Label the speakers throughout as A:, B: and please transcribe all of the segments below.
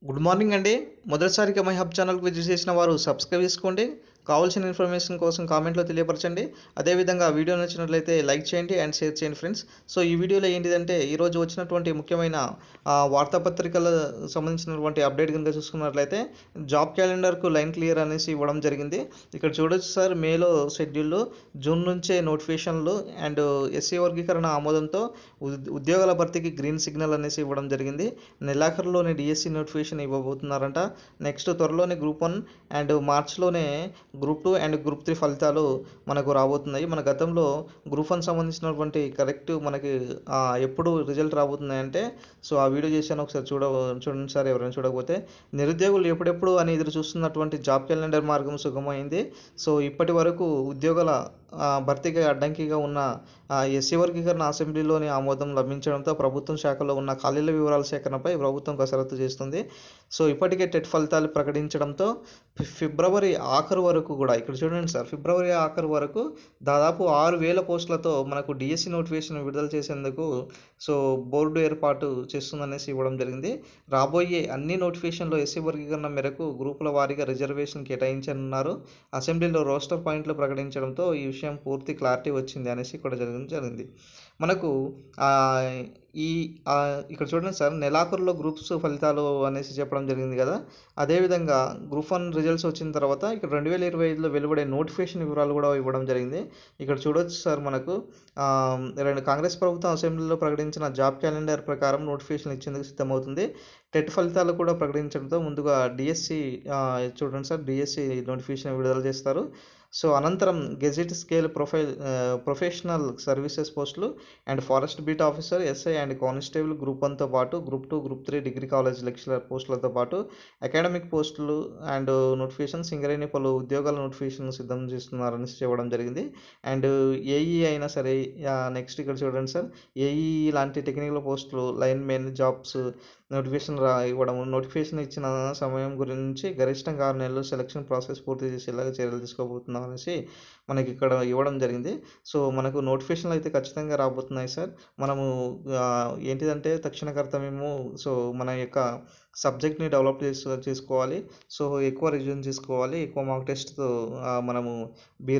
A: Good morning అండి. మొదటిసారిగా my hub ఛానల్‌కి విజిట్ చేసిన వారు సబ్స్క్రైబ్ చేసుకోండి. కావాల్సిన ఇన్ఫర్మేషన్ కోసం కామెంట్‌లో తెలియపరచండి. అదేవిధంగా వీడియో నచ్చినట్లయితే లైక్ చేయండి అండ్ షేర్ చేయండి ఫ్రెండ్స్. సో ఈ వీడియోలో ఏంటిదంటే ఈరోజు వచ్చినటువంటి ముఖ్యమైన వార్తాపత్రికల సంబంధించినటువంటి అప్డేట్ కనుక చూసుకున్నట్లయితే జాబ్ క్యాలెండర్‌కు లైన్ క్లియర్ అనేసి ఇవ్వడం జరిగింది. ఇక్కడ చూడొచ్చు సార్, మేలో షెడ్యూల్‌లో జూన్ నుంచే నోటిఫికేషన్లు అండ్ ఎస్సీ వర్గీకరణ ఆమోదంతో ఉద్యోగాల భర్తీకి గ్రీన్ సిగ్నల్ అనేసి ఇవ్వడం జరిగింది. నెలాఖరులోనే డిఎస్సి నోటిఫికేషన్ ఇవ్వబోతున్నారంట. నెక్స్ట్ త్వరలోనే గ్రూప్ 1 అండ్ మార్చ్‌లోనే గ్రూప్ 2 అండ్ గ్రూప్ 3 ఫలితాలు మనకు రాబోతున్నాయి. మన గతంలో గ్రూప్ 1 సంబంధించినటువంటి కరెక్ట్ మనకి ఎప్పుడు రిజల్ట్ రాబోతున్నాయంటే, సో ఆ వీడియో చేశాను, ఒకసారి చూడండి సార్ ఎవరైనా చూడకపోతే. నిరుద్యోగులు ఎప్పుడెప్పుడు అని ఎదురు చూస్తున్నటువంటి జాబ్ క్యాలెండర్ మార్గం సుగమమైంది. సో ఇప్పటి వరకు ఉద్యోగాల భర్తీకి అడ్డంకిగా ఉన్న ఎస్సీ వర్గీకరణ అసెంబ్లీలోని ఆమోదం లభించడంతో ప్రభుత్వం శాఖలో ఉన్న ఖాళీల వివరాల సేకరణపై ప్రభుత్వం కసరత్తు చేస్తుంది. సో ఇప్పటికే టెట్ ఫలితాలు ప్రకటించడంతో ఫిబ్రవరి ఆఖరు వరకు కూడా, ఇక్కడ చూడండి సార్, ఫిబ్రవరి ఆఖరు వరకు దాదాపు 6,000 పోస్టులతో మనకు డిఎస్సి నోటిఫికేషన్ విడుదల చేసేందుకు సో బోర్డు ఏర్పాటు చేస్తుందనేసి ఇవ్వడం జరిగింది. రాబోయే అన్ని నోటిఫికేషన్లో ఎస్సీ వర్గీకరణ మేరకు గ్రూపుల వారీగా రిజర్వేషన్ కేటాయించనున్నారు. అసెంబ్లీలో రోస్టర్ పాయింట్లు ప్రకటించడంతో ఈ విషయం పూర్తి క్లారిటీ వచ్చింది అనేసి ఇక్కడ జరిగింది. మనకు ఈ ఇక్కడ చూడండి సార్, నెలాఖరులో గ్రూప్స్ ఫలితాలు అనేసి చెప్పడం జరిగింది కదా. అదేవిధంగా గ్రూప్ 1 రిజల్ట్స్ వచ్చిన తర్వాత ఇక్కడ 2025లో వెలువడే నోటిఫికేషన్ వివరాలు కూడా ఇవ్వడం జరిగింది. ఇక్కడ చూడొచ్చు సార్, మనకు కాంగ్రెస్ ప్రభుత్వం అసెంబ్లీలో ప్రకటించిన జాబ్ క్యాలెండర్ ప్రకారం నోటిఫికేషన్ ఇచ్చేందుకు సిద్ధమవుతుంది. టెట్ ఫలితాలు కూడా ప్రకటించడంతో ముందుగా డిఎస్సి చూడండి సార్, డిఎస్సి నోటిఫికేషన్ విడుదల చేస్తారు. సో అనంతరం గెజిట్ స్కేల్ ప్రొఫెషనల్ సర్వీసెస్ పోస్టులు and forest beat officer, SI and constable group 1తో పాటు group 2, group 3 degree college lecturer పోస్టులతో పాటు అకాడమిక్ పోస్టులు అండ్ నోటిఫికేషన్ సింగరేణి పలు ఉద్యోగాల నోటిఫికేషన్ సిద్ధం చేస్తున్నారని చెప్పడం జరిగింది. అండ్ ఏఈ అయినా సరే, నెక్స్ట్ ఇక్కడ చూడండి సార్, ఏఈ లాంటి టెక్నికల్ పోస్టులు, లైన్ మెన్ జాబ్స్ నోటిఫికేషన్ ఇవ్వడం, నోటిఫికేషన్ ఇచ్చిన సమయం గురించి గరిష్టంగా 6 నెలలు సెలక్షన్ ప్రాసెస్ పూర్తి చేసేలాగా చర్యలు తీసుకోబోతున్నాం అనేసి మనకి ఇక్కడ ఇవ్వడం జరిగింది. సో మనకు నోటిఫికేషన్లు అయితే ఖచ్చితంగా రాబోతున్నాయి సార్. మనము ఏంటిదంటే తక్షణ కర్తవ్యము, సో మన యొక్క సబ్జెక్ట్ని డెవలప్ చేసుకోవాలి. సో ఎక్కువ రివిజన్ చేసుకోవాలి, ఎక్కువ మాక్ టెస్ట్తో మనము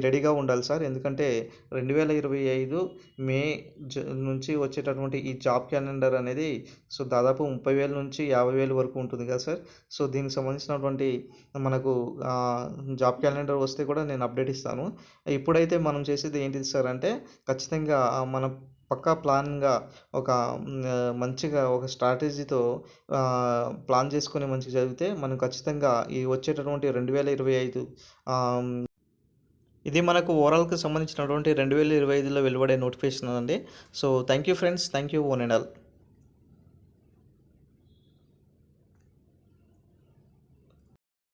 A: రెడీగా ఉండాలి సార్. ఎందుకంటే 2025 మే నుంచి వచ్చేటటువంటి ఈ జాబ్ క్యాలెండర్ అనేది సో దాదాపు 30,000 నుంచి 50,000 వరకు ఉంటుంది కదా సార్. సో దీనికి సంబంధించినటువంటి మనకు జాబ్ క్యాలెండర్ వస్తే కూడా నేను అప్డేట్ ఇస్తాను. ఇప్పుడైతే మనం చేసేది ఏంటిది సార్ అంటే, ఖచ్చితంగా మన పక్కా ప్లాన్గా ఒక మంచిగా ఒక స్ట్రాటజీతో ప్లాన్ చేసుకొని మంచిగా చదివితే మనం ఖచ్చితంగా ఈ వచ్చేటటువంటి 2025 ఇది మనకు ఓవరాల్కి సంబంధించినటువంటి 2025లో వెలువడే నోటిఫికేషన్ అండి. So thank you friends, thank you one and all.